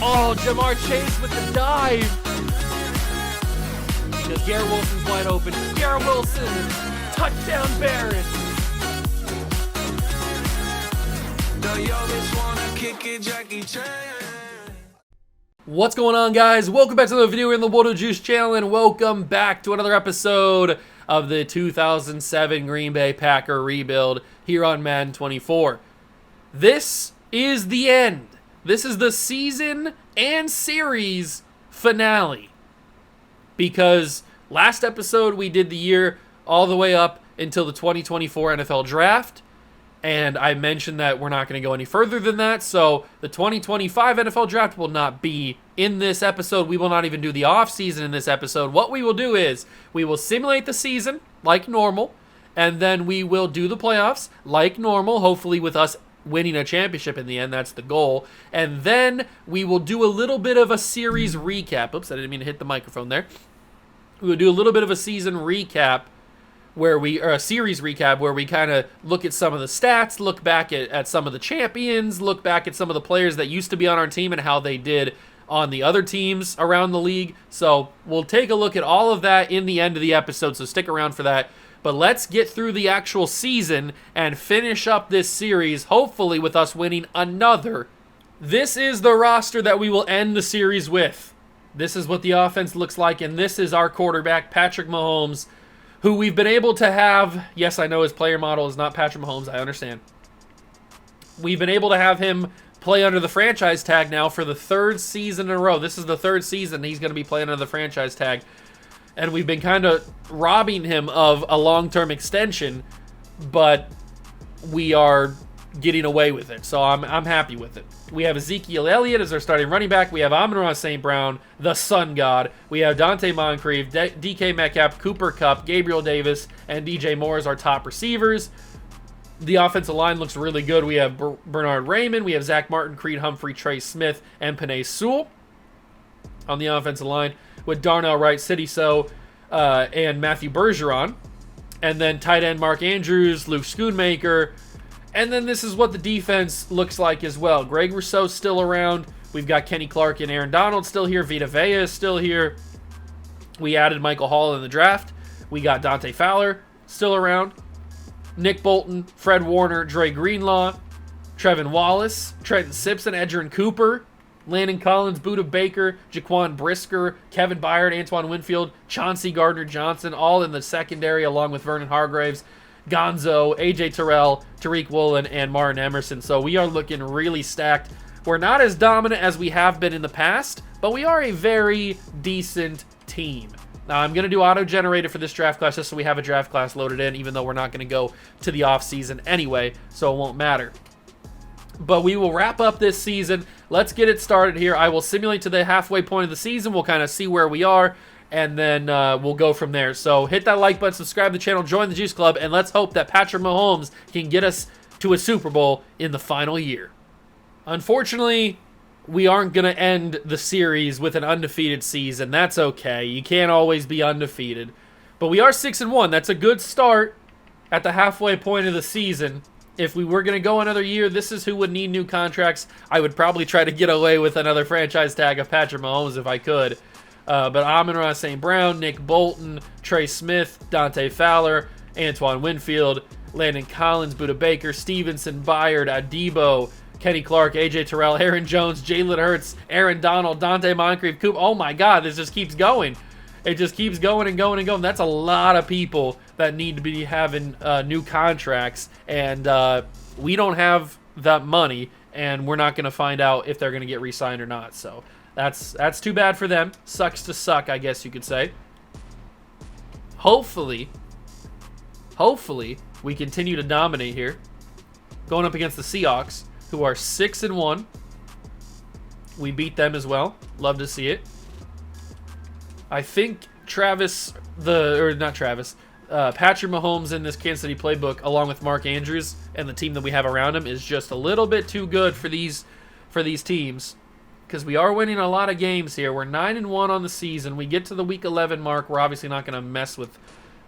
Oh, Jamar Chase with the dive. Because Garrett Wilson's wide open. Garrett Wilson, touchdown Bears. What's going on, guys? Welcome back to another video in the Water Juice channel, and welcome back to another episode of the 2007 Green Bay Packer rebuild here on Madden 24. This is the end. This is the season and series finale. Because last episode we did the year all the way up until the 2024 NFL Draft. And I mentioned that we're not going to go any further than that. So the 2025 NFL Draft will not be in this episode. We will not even do the offseason in this episode. What we will do is we will simulate the season like normal. And then we will do the playoffs like normal, hopefully with us winning a championship in the end. That's the goal. And then we will do a little bit of a series recap. Oops, I didn't mean to hit the microphone there. We will do a little bit of a season recap or a series recap where we kind of look at some of the stats, look back at some of the champions, look back at some of the players that used to be on our team and how they did on the other teams around the league. So we'll take a look at all of that in the end of the episode, so stick around for that. But let's get through the actual season and finish up this series, hopefully with us winning another. This is the roster that we will end the series with. This is what the offense looks like, and this is our quarterback, Patrick Mahomes, who we've been able to have. Yes, I know his player model is not Patrick Mahomes. I understand. We've been able to have him play under the franchise tag now for the third season in a row. This is the third season he's going to be playing under the franchise tag. And we've been kind of robbing him of a long-term extension, but we are getting away with it. So I'm happy with it. We have Ezekiel Elliott as our starting running back. We have Amon-Ra St. Brown, the Sun God. We have Donte Moncrief, DK Metcalf, Cooper Kupp, Gabriel Davis, and DJ Moore as our top receivers. The offensive line looks really good. We have Bernard Raymond. We have Zach Martin, Creed Humphrey, Trey Smith, and Penei Sewell on the offensive line, with Darnell Wright, Sidy Sow, and Matthew Bergeron. And then tight end Mark Andrews, Luke Schoonmaker. And then this is what the defense looks like as well. Greg Rousseau's still around. We've got Kenny Clark and Aaron Donald still here. Vita Vea is still here. We added Michael Hall in the draft. We got Dante Fowler still around. Nick Bolton, Fred Warner, Dre Greenlaw, Trevin Wallace, Trenton Simpson, Edgerrin Cooper, Landon Collins, Buda Baker, Jaquan Brisker, Kevin Byard, Antoine Winfield, Chauncey Gardner-Johnson, all in the secondary along with Vernon Hargraves, Gonzo, AJ Terrell, Tariq Woolen, and Martin Emerson. So we are looking really stacked. We're not as dominant as we have been in the past, but we are a very decent team. Now, I'm going to do auto-generated for this draft class just so we have a draft class loaded in, even though we're not going to go to the offseason anyway, so it won't matter. But we will wrap up this season. Let's get it started here. I will simulate to the halfway point of the season. We'll kind of see where we are, and then we'll go from there. So hit that like button, subscribe to the channel, join the Juice Club, and let's hope that Patrick Mahomes can get us to a Super Bowl in the final year. Unfortunately, we aren't going to end the series with an undefeated season. That's okay. You can't always be undefeated. But we are 6-1. That's a good start at the halfway point of the season. If we were going to go another year, this is who would need new contracts. I would probably try to get away with another franchise tag of Patrick Mahomes if I could. But Amon-Ra St. Brown, Nick Bolton, Trey Smith, Dante Fowler, Antoine Winfield, Landon Collins, Buda Baker, Stevenson, Byard, Adebo, Kenny Clark, AJ Terrell, Aaron Jones, Jalen Hurts, Aaron Donald, Donte Moncrief, Coop. Oh my God, this just keeps going. It just keeps going and going and going. That's a lot of people that need to be having new contracts, and we don't have that money, and we're not going to find out if they're going to get re-signed or not. So that's too bad for them. Sucks to suck, I guess you could say. Hopefully, we continue to dominate here, going up against the Seahawks, who are 6-1. We beat them as well. Love to see it. I think Patrick Mahomes in this Kansas City playbook, along with Mark Andrews and the team that we have around him, is just a little bit too good for these teams, because we are winning a lot of games here. We're 9-1 on the season. We get to the week 11 mark. We're obviously not going to mess with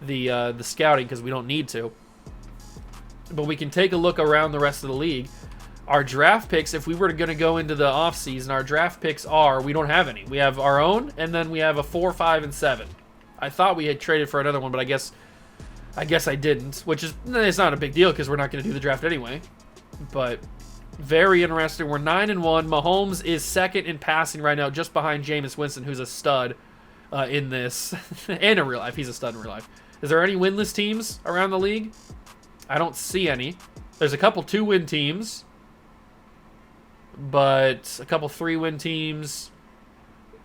the scouting because we don't need to, but we can take a look around the rest of the league. Our draft picks, if we were going to go into the offseason, our draft picks are, we don't have any. We have our own, and then we have a 4, 5, and 7. I thought we had traded for another one, but I guess I didn't, which is, it's not a big deal because we're not going to do the draft anyway. But very interesting. We're 9-1. Mahomes is second in passing right now, just behind Jameis Winston, who's a stud in this. And in real life. He's a stud in real life. Is there any winless teams around the league? I don't see any. There's a couple 2-win teams, but a couple 3-win teams.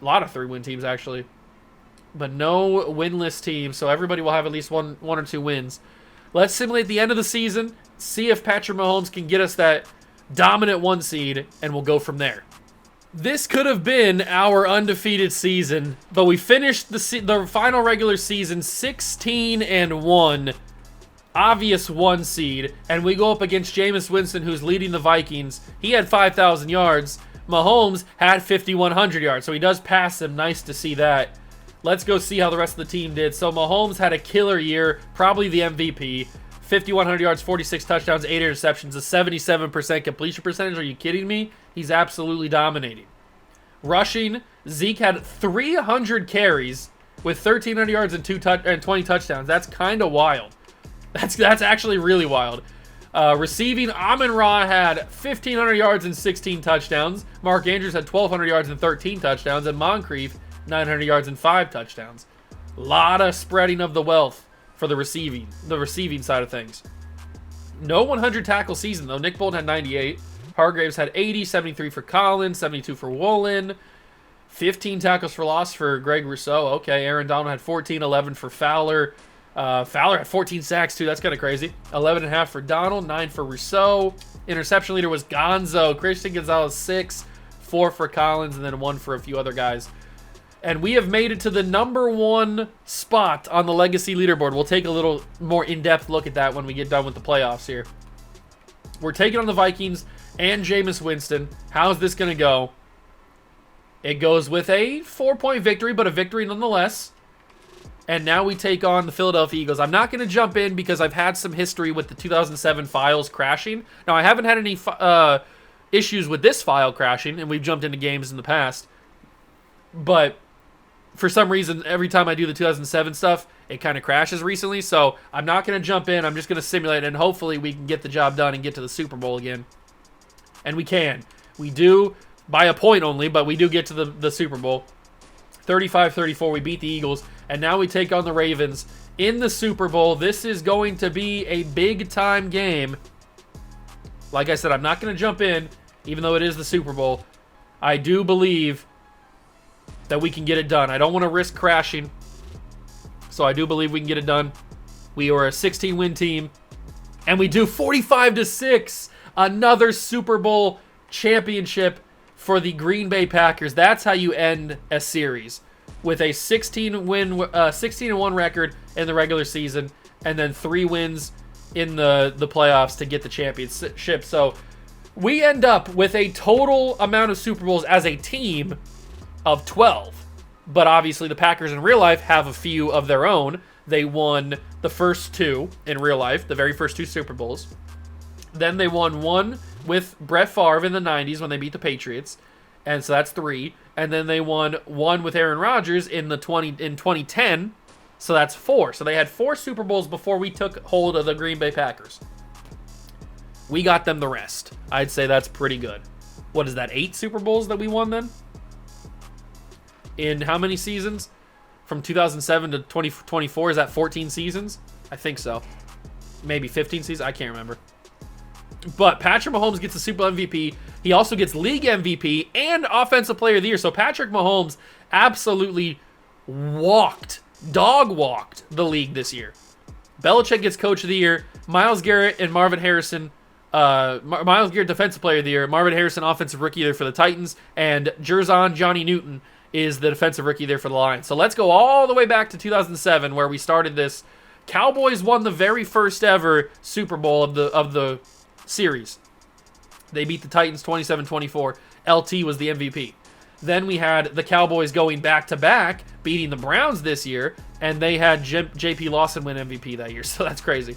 A lot of 3-win teams, actually. But no winless teams, so everybody will have at least one or 2 wins. Let's simulate the end of the season, see if Patrick Mahomes can get us that dominant 1 seed, and we'll go from there. This could have been our undefeated season, but we finished the final regular season 16-1, obvious 1 seed, and we go up against Jameis Winston, who's leading the Vikings. He had 5,000 yards. Mahomes had 5,100 yards, so he does pass him. Nice to see that. Let's go see how the rest of the team did. So Mahomes had a killer year, probably the MVP. 5,100 yards, 46 touchdowns, 8 interceptions, a 77% completion percentage. Are you kidding me? He's absolutely dominating. Rushing, Zeke had 300 carries with 1,300 yards and 20 touchdowns. That's kind of wild. That's actually really wild. Receiving, Amon-Ra had 1,500 yards and 16 touchdowns. Mark Andrews had 1,200 yards and 13 touchdowns. And Moncrief, 900 yards and 5 touchdowns. A lot of spreading of the wealth for the receiving side of things. No 100 tackle season, though. Nick Bolton had 98. Hargraves had 80, 73 for Collins, 72 for Woolen. 15 tackles for loss for Greg Rousseau. Okay, Aaron Donald had 14, 11 for Fowler. Fowler had 14 sacks, too. That's kind of crazy. 11.5 for Donald, 9 for Rousseau. Interception leader was Gonzo. Christian Gonzalez, 6. 4 for Collins, and then 1 for a few other guys. And we have made it to the #1 spot on the Legacy leaderboard. We'll take a little more in-depth look at that when we get done with the playoffs here. We're taking on the Vikings and Jameis Winston. How's this going to go? It goes with a 4-point victory, but a victory nonetheless. And now we take on the Philadelphia Eagles. I'm not going to jump in because I've had some history with the 2007 files crashing. Now, I haven't had any issues with this file crashing, and we've jumped into games in the past. But for some reason, every time I do the 2007 stuff, it kind of crashes recently. So I'm not going to jump in. I'm just going to simulate, and hopefully we can get the job done and get to the Super Bowl again. And we can. We do, by a point only, but we do get to the Super Bowl. 35-34, we beat the Eagles. And now we take on the Ravens in the Super Bowl. This is going to be a big-time game. Like I said, I'm not going to jump in, even though it is the Super Bowl. I do believe that we can get it done. I don't want to risk crashing, so I do believe we can get it done. We are a 16-win team, and we do 45-6. Another Super Bowl championship for the Green Bay Packers. That's how you end a series, with a 16-1 record in the regular season, and then 3 wins in the playoffs to get the championship. So we end up with a total amount of Super Bowls as a team of 12. But obviously the Packers in real life have a few of their own. They won the first 2 in real life, the very first 2 Super Bowls. Then they won 1 with Brett Favre in the 90s when they beat the Patriots. And so that's 3. And then they won 1 with Aaron Rodgers in 2010. So that's 4. So they had 4 Super Bowls before we took hold of the Green Bay Packers. We got them the rest. I'd say that's pretty good. What is that, 8 Super Bowls that we won then? In how many seasons? From 2007 to 2024, is that 14 seasons? I think so. Maybe 15 seasons? I can't remember. But Patrick Mahomes gets the Super Bowl MVP. He also gets League MVP and Offensive Player of the Year. So Patrick Mahomes absolutely dog walked the league this year. Belichick gets Coach of the Year. Myles Garrett and Marvin Harrison. Myles Garrett, Defensive Player of the Year. Marvin Harrison, Offensive Rookie of the Year for the Titans. And Jerzon Johnny Newton is the Defensive Rookie there for the Lions. So let's go all the way back to 2007 where we started this. Cowboys won the very first ever Super Bowl of the series. They beat the Titans 27-24. LT was the MVP. Then we had the Cowboys going back-to-back, beating the Browns this year, and they had J.P. Lawson win MVP that year, so that's crazy.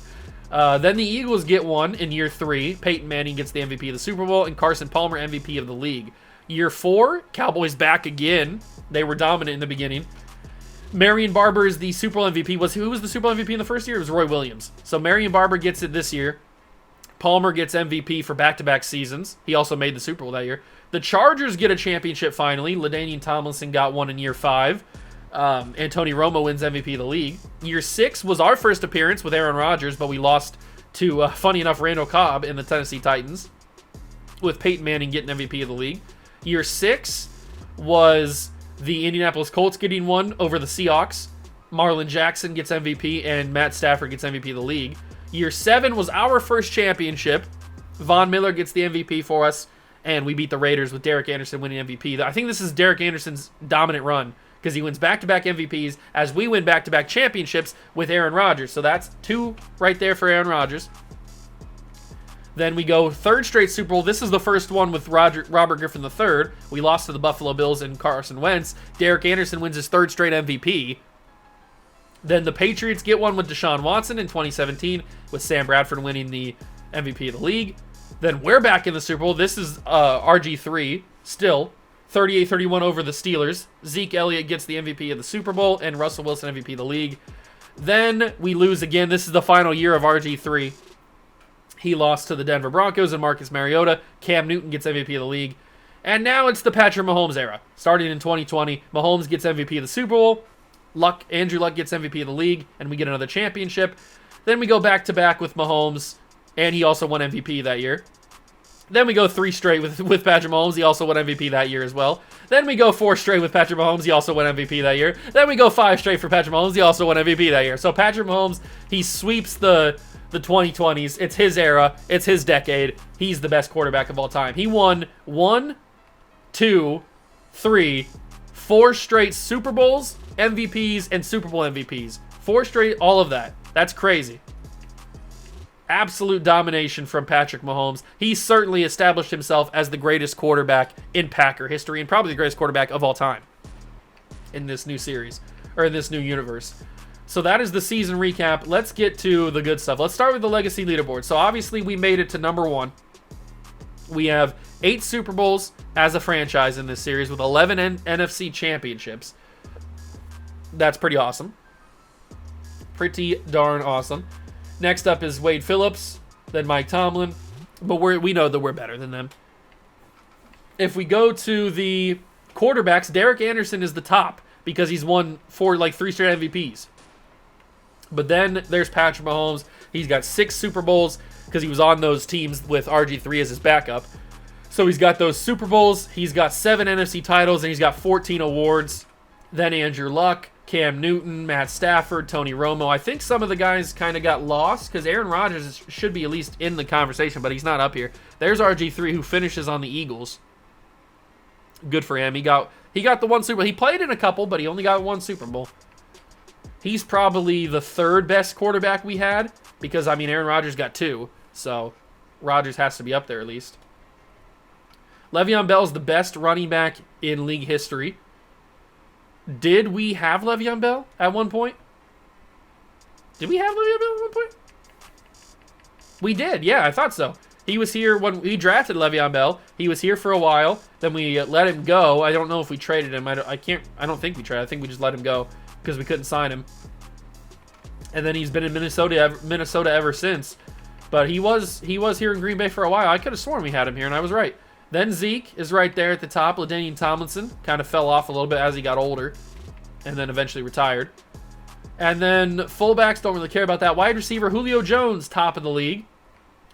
Then the Eagles get one in year 3. Peyton Manning gets the MVP of the Super Bowl, and Carson Palmer MVP of the league. Year 4, Cowboys back again. They were dominant in the beginning. Marion Barber is the Super Bowl MVP. Who was the Super Bowl MVP in the first year? It was Roy Williams. So Marion Barber gets it this year. Palmer gets MVP for back-to-back seasons. He also made the Super Bowl that year. The Chargers get a championship finally. LaDainian Tomlinson got one in year 5. And Tony Romo wins MVP of the league. Year 6 was our first appearance with Aaron Rodgers, but we lost to, funny enough, Randall Cobb in the Tennessee Titans, with Peyton Manning getting MVP of the league. Year 6 was the Indianapolis Colts getting one over the Seahawks. Marlon Jackson gets MVP, and Matt Stafford gets MVP of the league. Year 7 was our first championship. Von Miller gets the MVP for us, and we beat the Raiders with Derek Anderson winning MVP. I think this is Derek Anderson's dominant run, because he wins back-to-back MVPs as we win back-to-back championships with Aaron Rodgers. So that's 2 right there for Aaron Rodgers. Then we go 3rd straight Super Bowl. This is the first one with Robert Griffin III. We lost to the Buffalo Bills and Carson Wentz. Derek Anderson wins his 3rd straight MVP. Then the Patriots get one with Deshaun Watson in 2017, with Sam Bradford winning the MVP of the league. Then we're back in the Super Bowl. This is RG3 still. 38-31 over the Steelers. Zeke Elliott gets the MVP of the Super Bowl, and Russell Wilson MVP of the league. Then we lose again. This is the final year of RG3. He lost to the Denver Broncos and Marcus Mariota. Cam Newton gets MVP of the league. And now it's the Patrick Mahomes era. Starting in 2020, Mahomes gets MVP of the Super Bowl. Andrew Luck gets MVP of the league, and we get another championship. Then we go back-to-back with Mahomes, and he also won MVP that year. Then we go 3 straight with Patrick Mahomes. He also won MVP that year as well. Then we go 4 straight with Patrick Mahomes. He also won MVP that year. Then we go 5 straight for Patrick Mahomes. He also won MVP that year. So Patrick Mahomes, he sweeps the 2020s. It's his era. It's his decade. He's the best quarterback of all time. He won 1, 2, 3, 4 straight Super Bowls, MVPs, and Super Bowl MVPs. 4 straight, all of that. That's crazy. Absolute domination from Patrick Mahomes. He certainly established himself as the greatest quarterback in Packer history, and probably the greatest quarterback of all time in this new series, or in this new universe. So that is the season recap. Let's get to the good stuff. Let's start with the legacy leaderboard. So obviously we made it to number 1. We have 8 Super Bowls as a franchise in this series with 11 NFC championships. That's pretty awesome. Pretty darn awesome. Next up is Wade Phillips, then Mike Tomlin, but we know that we're better than them. If we go to the quarterbacks, Derek Anderson is the top because he's won 3 straight MVPs. But then there's Patrick Mahomes. He's got 6 Super Bowls because he was on those teams with RG3 as his backup. So he's got those Super Bowls. He's got 7 NFC titles, and he's got 14 awards. Then Andrew Luck, Cam Newton, Matt Stafford, Tony Romo. I think some of the guys kind of got lost because Aaron Rodgers should be at least in the conversation, but he's not up here. There's RG3 who finishes on the Eagles. Good for him. He got the 1 Super Bowl. He played in a couple, but he only got 1 Super Bowl. He's probably the 3rd best quarterback we had because, Aaron Rodgers got 2, so Rodgers has to be up there at least. Le'Veon Bell's the best running back in league history. Did we have Le'Veon Bell at one point? Did we have Le'Veon Bell at one point? We did, yeah, I thought so. He was here when we drafted Le'Veon Bell. He was here for a while. Then we let him go. I don't know if we traded him. I don't think we traded. I think we just let him go because we couldn't sign him. And then he's been in Minnesota ever since. But he was here in Green Bay for a while. I could have sworn we had him here, and I was right. Then Zeke is right there at the top. LaDainian Tomlinson kind of fell off a little bit as he got older and then eventually retired. And then fullbacks, don't really care about that. Wide receiver, Julio Jones, top of the league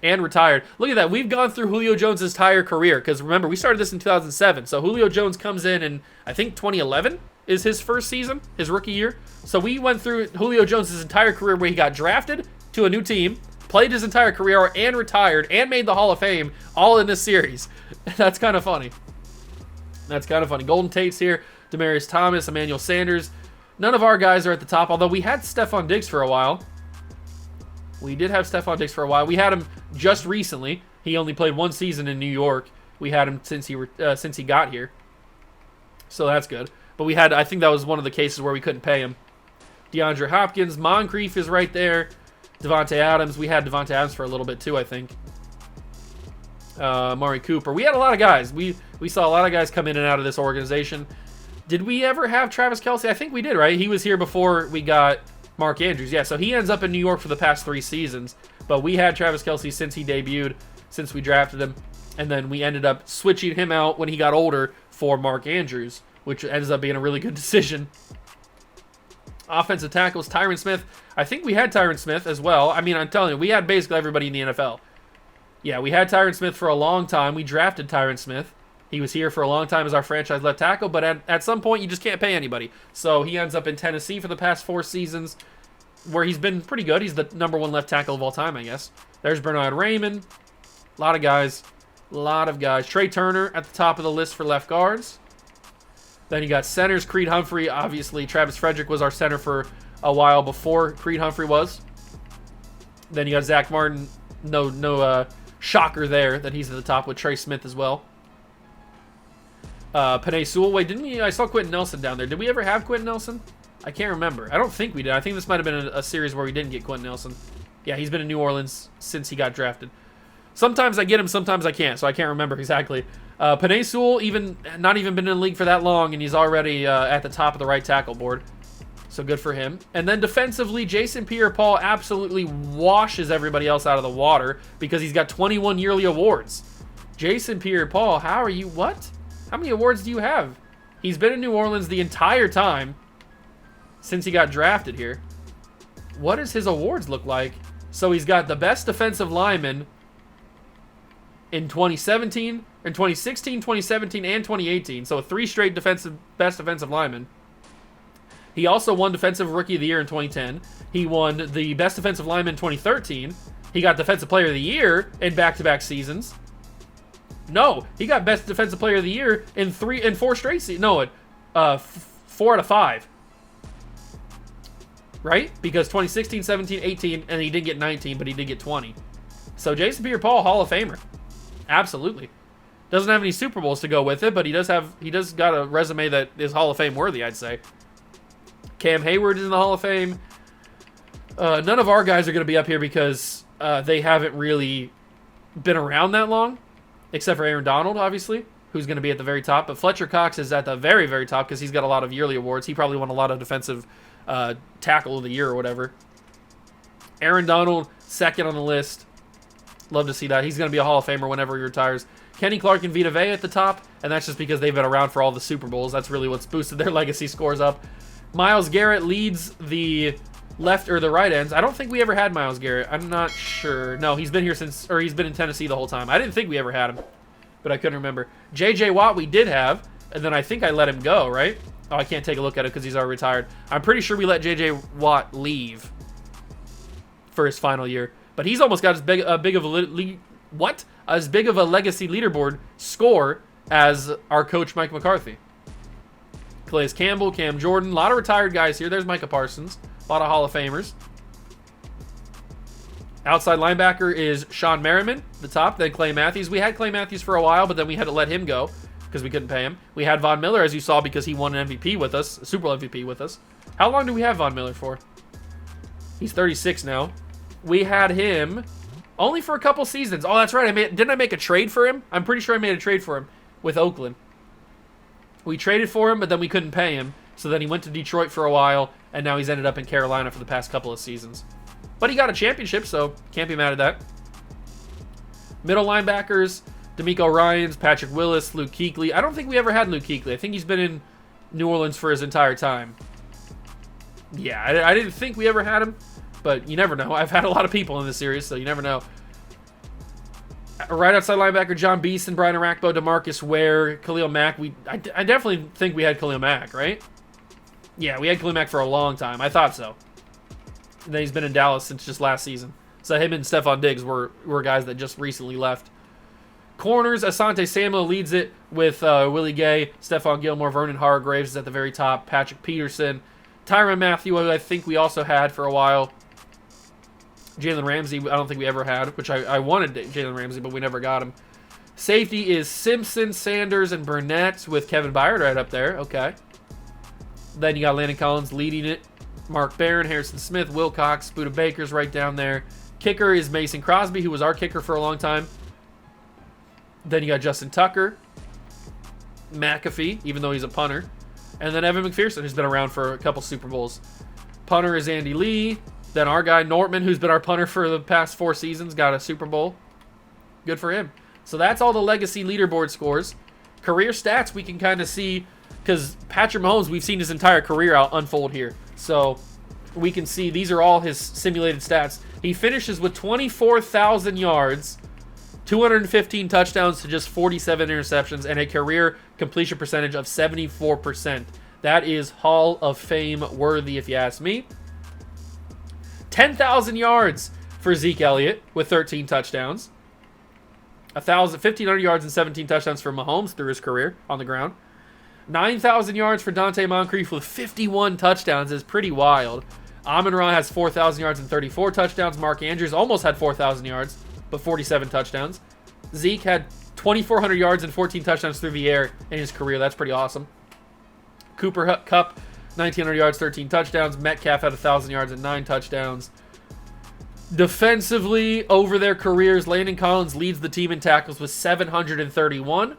and retired. Look at that. We've gone through Julio Jones' entire career because remember, we started this in 2007. So Julio Jones comes in I think 2011 is his first season, his rookie year. So we went through Julio Jones' entire career where he got drafted to a new team, played his entire career and retired and made the Hall of Fame all in this series. That's kind of funny. Golden Tate's here. Demaryius Thomas, Emmanuel Sanders. None of our guys are at the top, although we had Stephon Diggs for a while. We did have Stephon Diggs for a while. We had him just recently. He only played 1 season in New York. We had him since he got here. So that's good. But I think that was one of the cases where we couldn't pay him. DeAndre Hopkins, Moncrief is right there. Devontae Adams. We had Devontae Adams for a little bit too, I think. Amari Cooper. We had a lot of guys. We saw a lot of guys come in and out of this organization. Did we ever have Travis Kelce? I think we did, right? He was here before we got Mark Andrews. Yeah, so he ends up in New York for the past 3 seasons. But we had Travis Kelce since he debuted, since we drafted him. And then we ended up switching him out when he got older for Mark Andrews, which ends up being a really good decision. Offensive tackles, Tyron Smith. I think we had Tyron Smith as well. I mean, I'm telling you, we had basically everybody in the NFL. Yeah, we had Tyron Smith for a long time. We drafted Tyron Smith. He was here for a long time as our franchise left tackle, but at some point you just can't pay anybody. So he ends up in Tennessee for the past 4 seasons, where he's been pretty good. He's the #1 left tackle of all time, I guess. There's Bernard Raymond. A lot of guys. A lot of guys. Trey Turner at the top of the list for left guards. Then you got centers, Creed Humphrey. Obviously, Travis Frederick was our center for a while before Creed Humphrey was. Then you got Zach Martin. No shocker there that he's at the top with Trey Smith as well. Penei Sewell. Wait, didn't we? I saw Quentin Nelson down there. Did we ever have Quentin Nelson? I can't remember. I don't think we did. I think this might have been a series where we didn't get Quentin Nelson. Yeah, he's been in New Orleans since he got drafted. Sometimes I get him, sometimes I can't, so I can't remember exactly. Penei Sewell, not even been in the league for that long, and he's already at the top of the right tackle board. So good for him. And then defensively, Jason Pierre-Paul absolutely washes everybody else out of the water because he's got 21 yearly awards. Jason Pierre-Paul, how are you? What? How many awards do you have? He's been in New Orleans the entire time since he got drafted here. What does his awards look like? So he's got the best defensive lineman in 2016, 2017, and 2018. So 3 straight best defensive linemen. He also won Defensive Rookie of the Year in 2010. He won the Best Defensive Lineman in 2013. He got Defensive Player of the Year in back-to-back seasons. No, he got Best Defensive Player of the Year in 4 straight seasons. No, 4 out of 5. Right? Because 2016, 17, 18, and he didn't get 19, but he did get 20. So Jason Pierre-Paul, Hall of Famer. Absolutely. Doesn't have any Super Bowls to go with it, but he does got a resume that is Hall of Fame worthy, I'd say. Cam Hayward is in the Hall of Fame. None of our guys are going to be up here because they haven't really been around that long, except for Aaron Donald, obviously, who's going to be at the very top. But Fletcher Cox is at the very, very top because he's got a lot of yearly awards. He probably won a lot of defensive tackle of the year or whatever. Aaron Donald, second on the list. Love to see that. He's going to be a Hall of Famer whenever he retires. Kenny Clark and Vita Vea at the top, and that's just because they've been around for all the Super Bowls. That's really what's boosted their legacy scores up. Myles Garrett leads the left or the right ends. I don't think we ever had Myles Garrett. I'm not sure. No, he's been here he's been in Tennessee the whole time. I didn't think we ever had him, but I couldn't remember. J.J. Watt we did have, and then I think I let him go, right? Oh, I can't take a look at it because he's already retired. I'm pretty sure we let J.J. Watt leave for his final year, but he's almost got as big of a legacy leaderboard score as our coach Mike McCarthy. Calais Campbell, Cam Jordan, a lot of retired guys here. There's Micah Parsons, a lot of Hall of Famers. Outside linebacker is Sean Merriman, the top, then Clay Matthews. We had Clay Matthews for a while, but then we had to let him go because we couldn't pay him. We had Von Miller, as you saw, because he won an MVP with us, a Super Bowl MVP with us. How long do we have Von Miller for? He's 36 now. We had him only for a couple seasons. Oh, that's right. Didn't I make a trade for him? I'm pretty sure I made a trade for him with Oakland. We traded for him, but then we couldn't pay him. So then he went to Detroit for a while, and now he's ended up in Carolina for the past couple of seasons. But he got a championship, so can't be mad at that. Middle linebackers, D'Amico Ryans, Patrick Willis, Luke Kuechly. I don't think we ever had Luke Kuechly. I think he's been in New Orleans for his entire time. Yeah, I didn't think we ever had him, but you never know. I've had a lot of people in this series, so you never know. Right outside linebacker, John Beeson, Brian Arakpo, DeMarcus Ware, Khalil Mack. I definitely think we had Khalil Mack, right? Yeah, we had Khalil Mack for a long time. I thought so. And then he's been in Dallas since just last season. So him and Stephon Diggs were guys that just recently left. Corners, Asante Samuel leads it with Willie Gay, Stephon Gilmore, Vernon Hargreaves is at the very top, Patrick Peterson, Tyrann Mathieu, who I think we also had for a while. Jalen Ramsey, I don't think we ever had, which I wanted Jalen Ramsey, but we never got him. Safety is Simpson, Sanders, and Burnett with Kevin Byard right up there. Okay. Then you got Landon Collins leading it Mark Barron, Harrison Smith, Wilcox, Buda Baker's right down there. Kicker is Mason Crosby, who was our kicker for a long time. Then you got Justin Tucker, McAfee, even though he's a punter. And then Evan McPherson, who's been around for a couple Super Bowls. Punter is Andy Lee. Then our guy, Nortman, who's been our punter for the past 4 seasons, got a Super Bowl. Good for him. So that's all the legacy leaderboard scores. Career stats, we can kind of see, because Patrick Mahomes, we've seen his entire career out unfold here. So we can see these are all his simulated stats. He finishes with 24,000 yards, 215 touchdowns to just 47 interceptions, and a career completion percentage of 74%. That is Hall of Fame worthy, if you ask me. 10,000 yards for Zeke Elliott with 13 touchdowns. 1,500 yards and 17 touchdowns for Mahomes through his career on the ground. 9,000 yards for Dante Moncrief with 51 touchdowns is pretty wild. Amon-Ra has 4,000 yards and 34 touchdowns. Mark Andrews almost had 4,000 yards, but 47 touchdowns. Zeke had 2,400 yards and 14 touchdowns through the air in his career. That's pretty awesome. Cooper Kupp, 1,900 yards, 13 touchdowns. Metcalf had 1,000 yards and 9 touchdowns. Defensively, over their careers, Landon Collins leads the team in tackles with 731.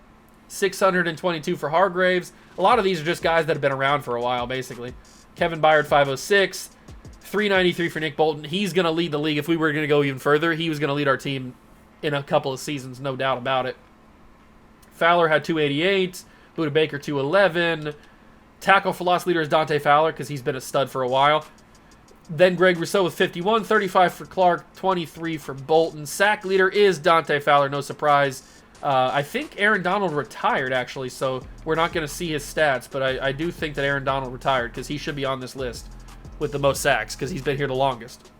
622 for Hargraves. A lot of these are just guys that have been around for a while, basically. Kevin Byard, 506. 393 for Nick Bolton. He's going to lead the league. If we were going to go even further, he was going to lead our team in a couple of seasons, no doubt about it. Fowler had 288. Buda Baker, 211. Tackle for loss leader is Dante Fowler because he's been a stud for a while. Then Greg Rousseau with 51, 35 for Clark, 23 for Bolton. Sack leader is Dante Fowler, no surprise. I think Aaron Donald retired, actually, so we're not going to see his stats, but I do think that Aaron Donald retired because he should be on this list with the most sacks because he's been here the longest.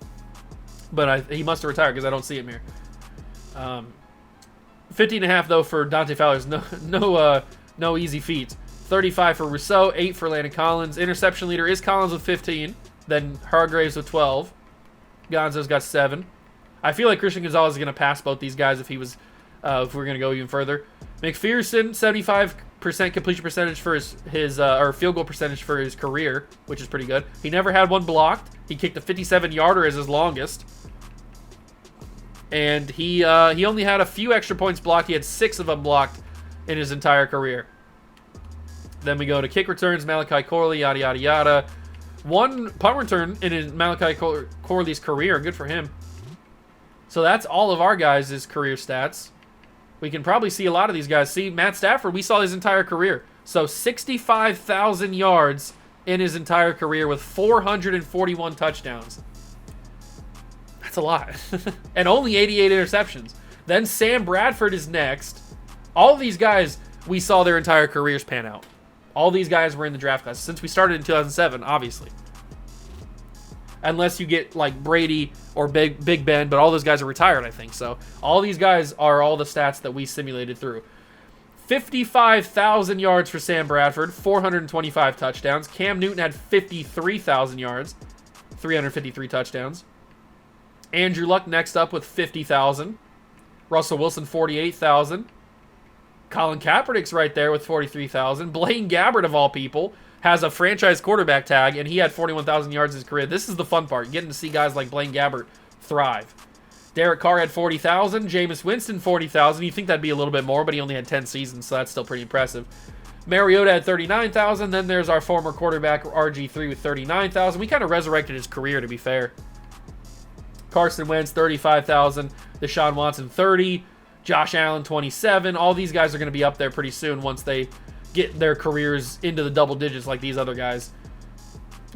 But he must have retired because I don't see him here. 50.5, though, for Dante Fowler's no easy feat. 35 for Rousseau, 8 for Landon Collins. Interception leader is Collins with 15. Then Hargraves with 12. Gonzo's got 7. I feel like Christian Gonzalez is going to pass both these guys if we're going to go even further. McPherson, 75% completion percentage for his or field goal percentage for his career, which is pretty good. He never had one blocked. He kicked a 57-yarder as his longest. And he only had a few extra points blocked. He had 6 of them blocked in his entire career. Then we go to kick returns, Malachi Corley, yada, yada, yada. 1 punt return in his Malachi Corley's career. Good for him. So that's all of our guys' career stats. We can probably see a lot of these guys. See, Matt Stafford, we saw his entire career. So 65,000 yards in his entire career with 441 touchdowns. That's a lot. And only 88 interceptions. Then Sam Bradford is next. All of these guys, we saw their entire careers pan out. All these guys were in the draft class since we started in 2007, obviously. Unless you get like Brady or Big Ben, but all those guys are retired, I think. So all these guys are all the stats that we simulated through. 55,000 yards for Sam Bradford, 425 touchdowns. Cam Newton had 53,000 yards, 353 touchdowns. Andrew Luck next up with 50,000. Russell Wilson, 48,000. Colin Kaepernick's right there with 43,000. Blaine Gabbert, of all people, has a franchise quarterback tag, and he had 41,000 yards in his career. This is the fun part, getting to see guys like Blaine Gabbert thrive. Derek Carr had 40,000. Jameis Winston, 40,000. You'd think that'd be a little bit more, but he only had 10 seasons, so that's still pretty impressive. Mariota had 39,000. Then there's our former quarterback, RG3, with 39,000. We kind of resurrected his career, to be fair. Carson Wentz, 35,000. Deshaun Watson, 30. Josh Allen, 27. All these guys are going to be up there pretty soon once they get their careers into the double digits like these other guys.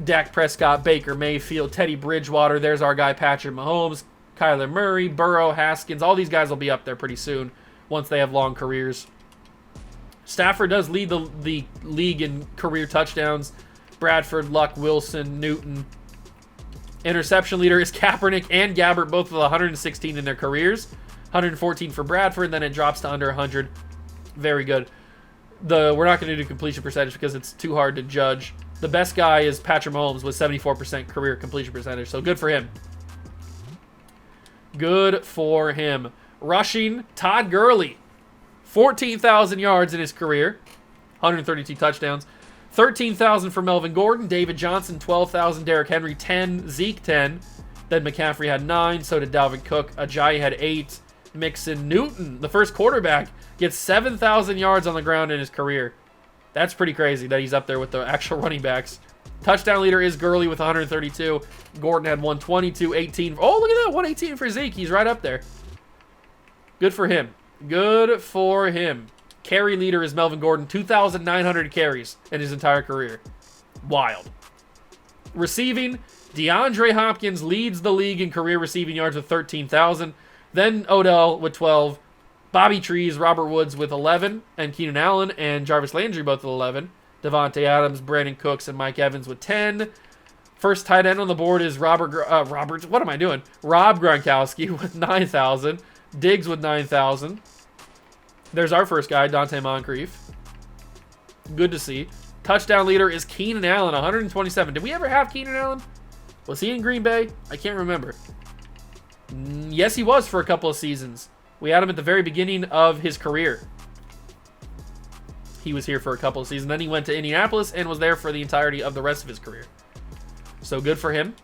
Dak Prescott, Baker Mayfield, Teddy Bridgewater. There's our guy Patrick Mahomes, Kyler Murray, Burrow, Haskins. All these guys will be up there pretty soon once they have long careers. Stafford does lead the league in career touchdowns. Bradford, Luck, Wilson, Newton. Interception leader is Kaepernick and Gabbert, both with 116 in their careers. 114 for Bradford, then it drops to under 100. Very good. We're not going to do completion percentage because it's too hard to judge. The best guy is Patrick Mahomes with 74% career completion percentage, so good for him. Good for him. Rushing, Todd Gurley. 14,000 yards in his career. 132 touchdowns. 13,000 for Melvin Gordon. David Johnson, 12,000. Derrick Henry, 10. Zeke, 10. Then McCaffrey had 9. So did Dalvin Cook. Ajayi had 8. Mixon. Newton, the first quarterback, gets 7,000 yards on the ground in his career. That's pretty crazy that he's up there with the actual running backs. Touchdown leader is Gurley with 132. Gordon had 122, 18. Oh, look at that, 118 for Zeke. He's right up there. Good for him. Good for him. Carry leader is Melvin Gordon, 2,900 carries in his entire career. Wild. Receiving, DeAndre Hopkins leads the league in career receiving yards with 13,000. Then Odell with 12. Bobby Trees, Robert Woods with 11. And Keenan Allen and Jarvis Landry both with 11. Devontae Adams, Brandon Cooks, and Mike Evans with 10. First tight end on the board is Rob Gronkowski with 9,000. Diggs with 9,000. There's our first guy, Dante Moncrief. Good to see. Touchdown leader is Keenan Allen, 127. Did we ever have Keenan Allen? Was he in Green Bay? I can't remember. Yes, he was for a couple of seasons. We had him at the very beginning of his career. He was here for a couple of seasons. Then he went to Indianapolis and was there for the entirety of the rest of his career. So good for him.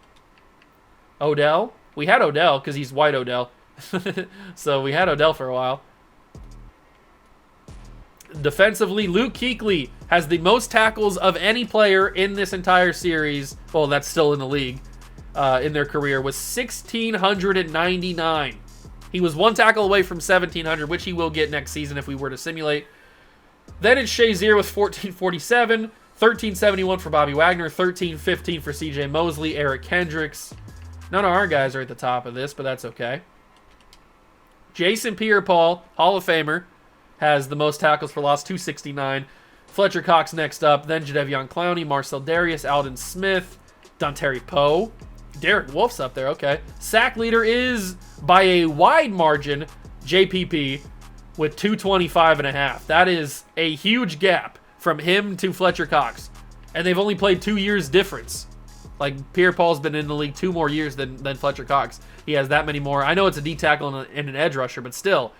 Odell. We had Odell because he's white Odell. So we had Odell for a while. Defensively, Luke Kuechly has the most tackles of any player in this entire series. Well, that's still in the league. In their career was 1,699. He was one tackle away from 1,700, which he will get next season if we were to simulate. Then it's Shazier with 1,447, 1,371 for Bobby Wagner, 1,315 for C.J. Mosley, Eric Kendricks. None of our guys are at the top of this, but that's okay. Jason Pierre-Paul, Hall of Famer, has the most tackles for loss, 269. Fletcher Cox next up, then Jadeveon Clowney, Marcel Darius, Alden Smith, Dontari Poe. Derek Wolf's up there, okay. Sack leader is, by a wide margin, JPP with 225.5. That is a huge gap from him to Fletcher Cox. And they've only played 2 years difference. Like, Pierre-Paul's been in the league 2 more years than Fletcher Cox. He has that many more. I know it's a D tackle and an edge rusher, but still.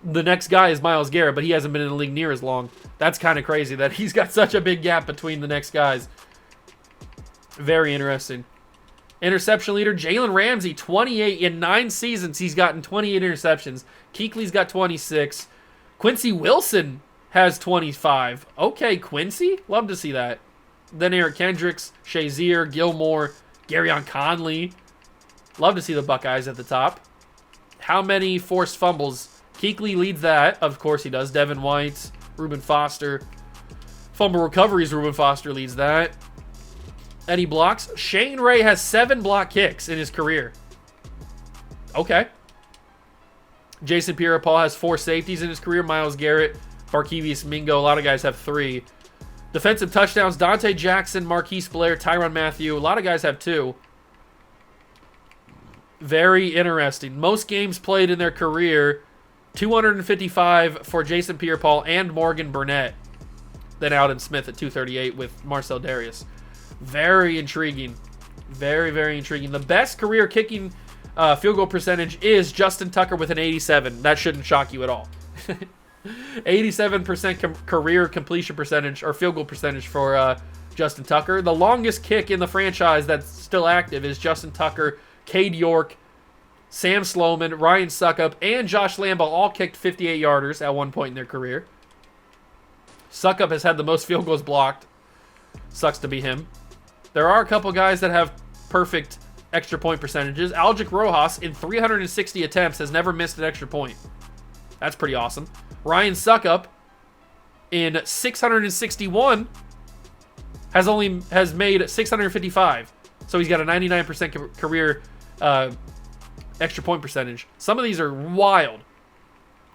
The next guy is Myles Garrett, but he hasn't been in the league near as long. That's kind of crazy that he's got such a big gap between the next guys. Very interesting. Interception leader, Jalen Ramsey, 28. In 9 seasons, he's gotten 28 interceptions. Kuechly's got 26. Quincy Wilson has 25. Okay, Quincy. Love to see that. Then Eric Kendricks, Shazier, Gilmore, Garyon Conley. Love to see the Buckeyes at the top. How many forced fumbles? Kuechly leads that. Of course he does. Devin White, Reuben Foster. Fumble recoveries, Reuben Foster leads that. Any blocks? Shane Ray has 7 block kicks in his career. Okay. Jason Pierre-Paul has 4 safeties in his career. Myles Garrett, Barkevious Mingo. A lot of guys have 3. Defensive touchdowns, Dante Jackson, Marquise Blair, Tyrann Mathieu. A lot of guys have 2. Very interesting. Most games played in their career, 255 for Jason Pierre-Paul and Morgan Burnett. Then Alden Smith at 238 with Marcel Darius. Very intriguing. Very, very intriguing. The best career kicking field goal percentage is Justin Tucker with an 87. That shouldn't shock you at all. 87% career completion percentage or field goal percentage for Justin Tucker. The longest kick in the franchise that's still active is Justin Tucker, Cade York, Sam Sloman, Ryan Suckup, and Josh Lambo all kicked 58-yarders at one point in their career. Suckup has had the most field goals blocked. Sucks to be him. There are a couple guys that have perfect extra point percentages. Algic Rojas, in 360 attempts, has never missed an extra point. That's pretty awesome. Ryan Suckup, in 661, has made 655. So he's got a 99% career extra point percentage. Some of these are wild.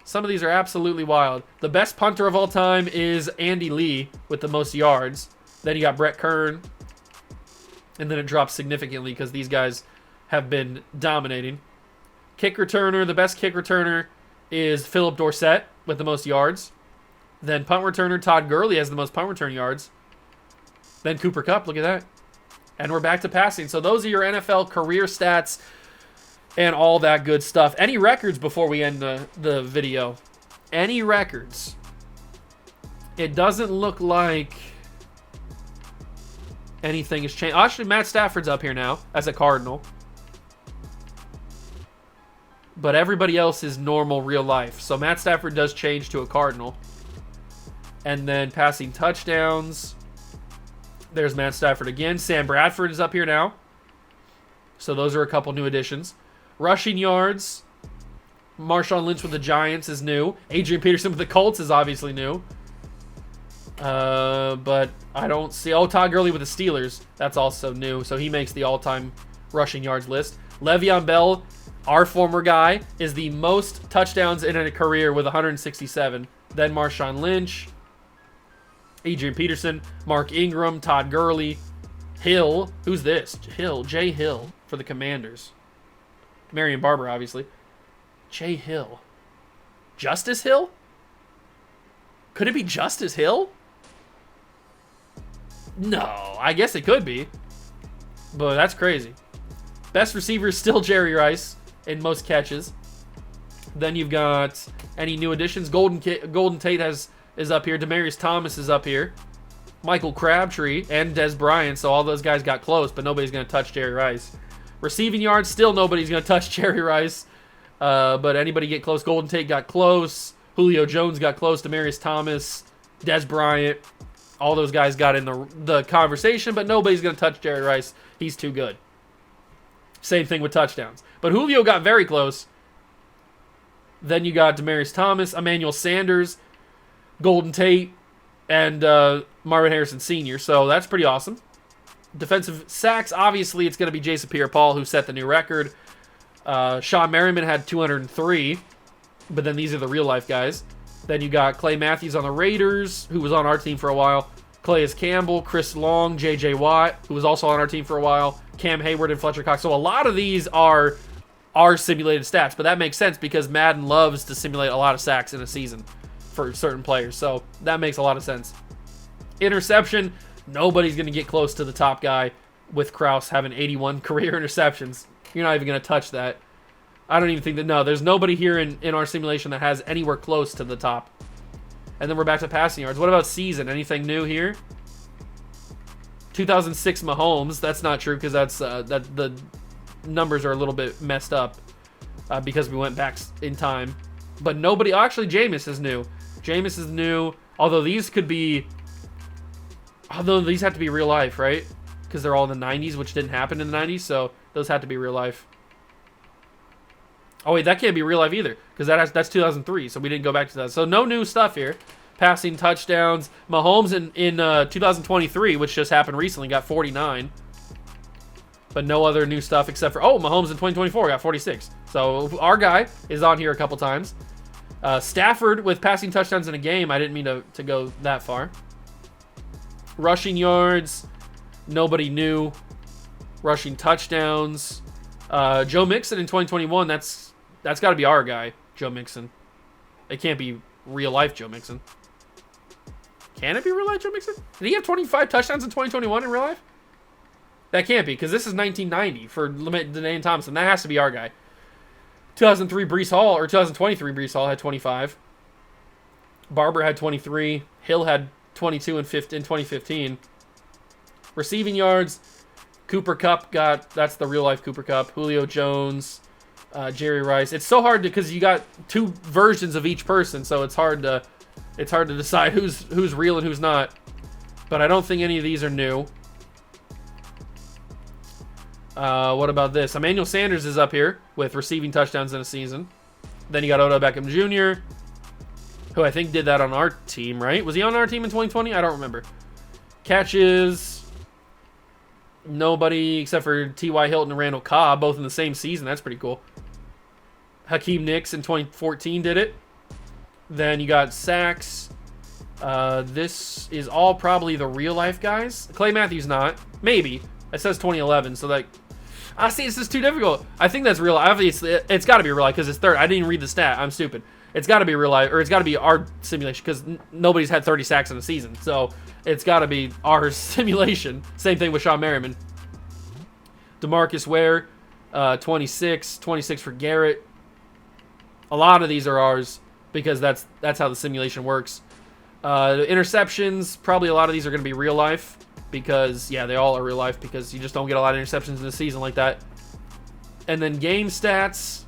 Some of these are absolutely wild. The best punter of all time is Andy Lee with the most yards. Then you got Brett Kern. And then it drops significantly because these guys have been dominating. Kick returner, the best kick returner is Philip Dorsett with the most yards. Then punt returner, Todd Gurley has the most punt return yards. Then Cooper Kupp, look at that. And we're back to passing. So those are your NFL career stats and all that good stuff. Any records before we end the video? Any records? It doesn't look like anything has changed. Actually, Matt Stafford's up here now as a Cardinal. But everybody else is normal real life. So Matt Stafford does change to a Cardinal. And then passing touchdowns. There's Matt Stafford again. Sam Bradford is up here now. So those are a couple new additions. Rushing yards. Marshawn Lynch with the Giants is new. Adrian Peterson with the Colts is obviously new. But I don't see... Oh, Todd Gurley with the Steelers. That's also new. So he makes the all-time rushing yards list. Le'Veon Bell, our former guy, is the most touchdowns in a career with 167. Then Marshawn Lynch, Adrian Peterson, Mark Ingram, Todd Gurley, Hill. Who's this? Jay Hill for the Commanders. Marion Barber, obviously. Jay Hill. Justice Hill? Could it be Justice Hill? No, I guess it could be. But that's crazy. Best receiver is still Jerry Rice in most catches. Then you've got any new additions. Golden Tate is up here. Demaryius Thomas is up here. Michael Crabtree and Dez Bryant. So all those guys got close, but nobody's going to touch Jerry Rice. Receiving yards, still nobody's going to touch Jerry Rice. But anybody get close. Golden Tate got close. Julio Jones got close. Demaryius Thomas, Dez Bryant. All those guys got in the conversation, but nobody's going to touch Jerry Rice. He's too good. Same thing with touchdowns. But Julio got very close. Then you got Demaryius Thomas, Emmanuel Sanders, Golden Tate, and Marvin Harrison Sr. So that's pretty awesome. Defensive sacks, obviously it's going to be Jason Pierre-Paul who set the new record. Sean Merriman had 203, but then these are the real-life guys. Then you got Clay Matthews on the Raiders, who was on our team for a while. Calais Campbell, Chris Long, J.J. Watt, who was also on our team for a while. Cam Hayward and Fletcher Cox. So a lot of these are simulated stats, but that makes sense because Madden loves to simulate a lot of sacks in a season for certain players. So that makes a lot of sense. Interception, nobody's going to get close to the top guy with Kraus having 81 career interceptions. You're not even going to touch that. I don't even think that, no, there's nobody here in our simulation that has anywhere close to the top. And then we're back to passing yards. What about season? Anything new here? 2006 Mahomes. That's not true because that's the numbers are a little bit messed up because we went back in time. But nobody, actually Jameis is new. Jameis is new, although these have to be real life, right? Because they're all in the 90s, which didn't happen in the 90s, so those had to be real life. Oh wait, that can't be real life either, because that's 2003, so we didn't go back to that. So no new stuff here. Passing touchdowns. Mahomes in 2023, which just happened recently, got 49. But no other new stuff except for, Mahomes in 2024 got 46. So our guy is on here a couple times. Stafford with passing touchdowns in a game. I didn't mean to go that far. Rushing yards, nobody new. Rushing touchdowns. Joe Mixon in 2021, that's got to be our guy, Joe Mixon. It can't be real-life Joe Mixon. Can it be real-life Joe Mixon? Did he have 25 touchdowns in 2021 in real life? That can't be, because this is 1990 for Danae Thompson. That has to be our guy. 2003 Breece Hall, or 2023 Breece Hall had 25. Barber had 23. Hill had 22 in 2015. Receiving yards, Cooper Kupp that's the real-life Cooper Kupp. Julio Jones, Jerry Rice. It's so hard because you got two versions of each person, so it's hard to decide who's real and who's not. But I don't think any of these are new. What about this? Emmanuel Sanders is up here with receiving touchdowns in a season. Then you got Odell Beckham Jr., who I think did that on our team, right? Was he on our team in 2020? I don't remember. Catches, nobody except for T.Y. Hilton and Randall Cobb, both in the same season. That's pretty cool. Hakeem Nicks in 2014 did it. Then you got sacks. This is all probably the real-life guys. Clay Matthews not. Maybe. It says 2011, so that... see, this is too difficult. I think that's real. Obviously, it's got to be real life because it's third. I didn't even read the stat. I'm stupid. It's got to be real life, or it's got to be our simulation because nobody's had 30 sacks in a season. So it's got to be our simulation. Same thing with Sean Merriman. DeMarcus Ware, 26 for Garrett. A lot of these are ours because that's how the simulation works. Interceptions, probably a lot of these are going to be real life because, yeah, they all are real life because you just don't get a lot of interceptions in a season like that. And then game stats,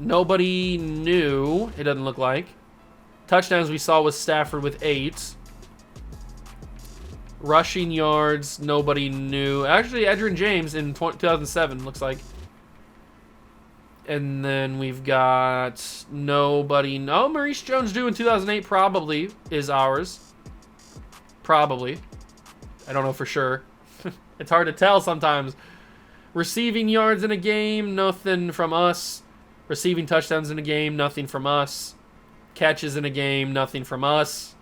nobody knew, it doesn't look like. Touchdowns we saw was Stafford with 8. Rushing yards, nobody knew. Actually, Edgerrin James in 2007, looks like. And then we've got nobody. No, Maurice Jones-Drew in 2008 probably is ours. Probably. I don't know for sure. It's hard to tell sometimes. Receiving yards in a game, nothing from us. Receiving touchdowns in a game, nothing from us. Catches in a game, nothing from us.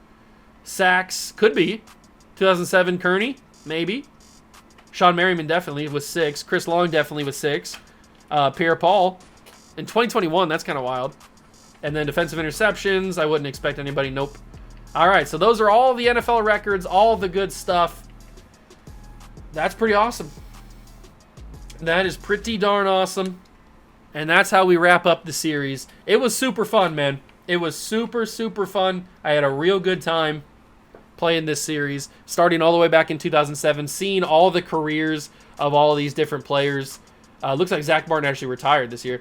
Sacks, could be. 2007, Kearney, maybe. Sean Merriman definitely with 6. Chris Long definitely with 6. Pierre-Paul in 2021, that's kind of wild. And then defensive interceptions, I wouldn't expect anybody, nope. All right, so those are all the NFL records, all the good stuff. That's pretty awesome. That is pretty darn awesome. And that's how we wrap up the series. It was super fun, man. It was super, super fun. I had a real good time playing this series, starting all the way back in 2007, seeing all the careers of all of these different players. Looks like Zach Martin actually retired this year.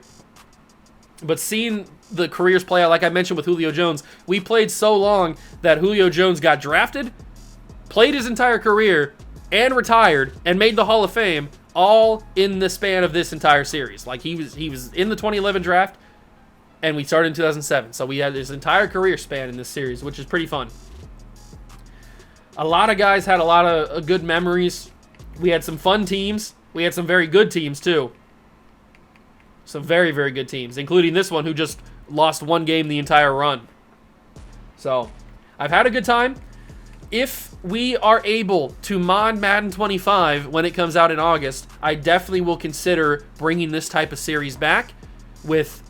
But seeing the careers play out, like I mentioned with Julio Jones, we played so long that Julio Jones got drafted, played his entire career, and retired, and made the Hall of Fame, all in the span of this entire series. Like, he was in the 2011 draft, and we started in 2007. So we had his entire career span in this series, which is pretty fun. A lot of guys had a lot of good memories. We had some fun teams. We had some very good teams, too. Some very, very good teams, including this one who just lost one game the entire run. So, I've had a good time. If we are able to mod Madden 25 when it comes out in August, I definitely will consider bringing this type of series back,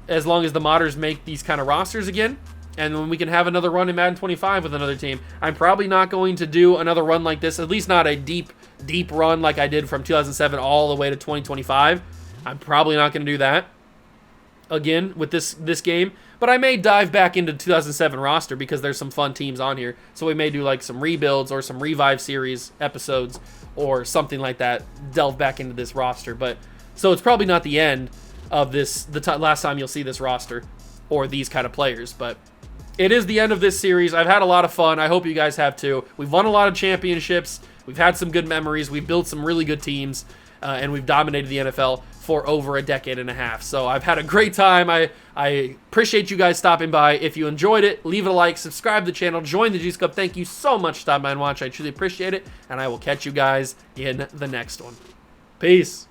as long as the modders make these kind of rosters again. And when we can have another run in Madden 25 with another team. I'm probably not going to do another run like this, at least not a deep, deep run like I did from 2007 all the way to 2025. I'm probably not going to do that again with this game. But I may dive back into 2007 roster because there's some fun teams on here. So we may do like some rebuilds or some revive series episodes or something like that. Delve back into this roster. But so it's probably not the end of this, last time you'll see this roster or these kind of players. But it is the end of this series. I've had a lot of fun. I hope you guys have too. We've won a lot of championships. We've had some good memories. We've built some really good teams. And we've dominated the NFL for over a decade and a half. So I've had a great time. I appreciate you guys stopping by. If you enjoyed it, leave it a like, subscribe to the channel, join the Juice Club. Thank you so much for stopping by and watching. I truly appreciate it. And I will catch you guys in the next one. Peace.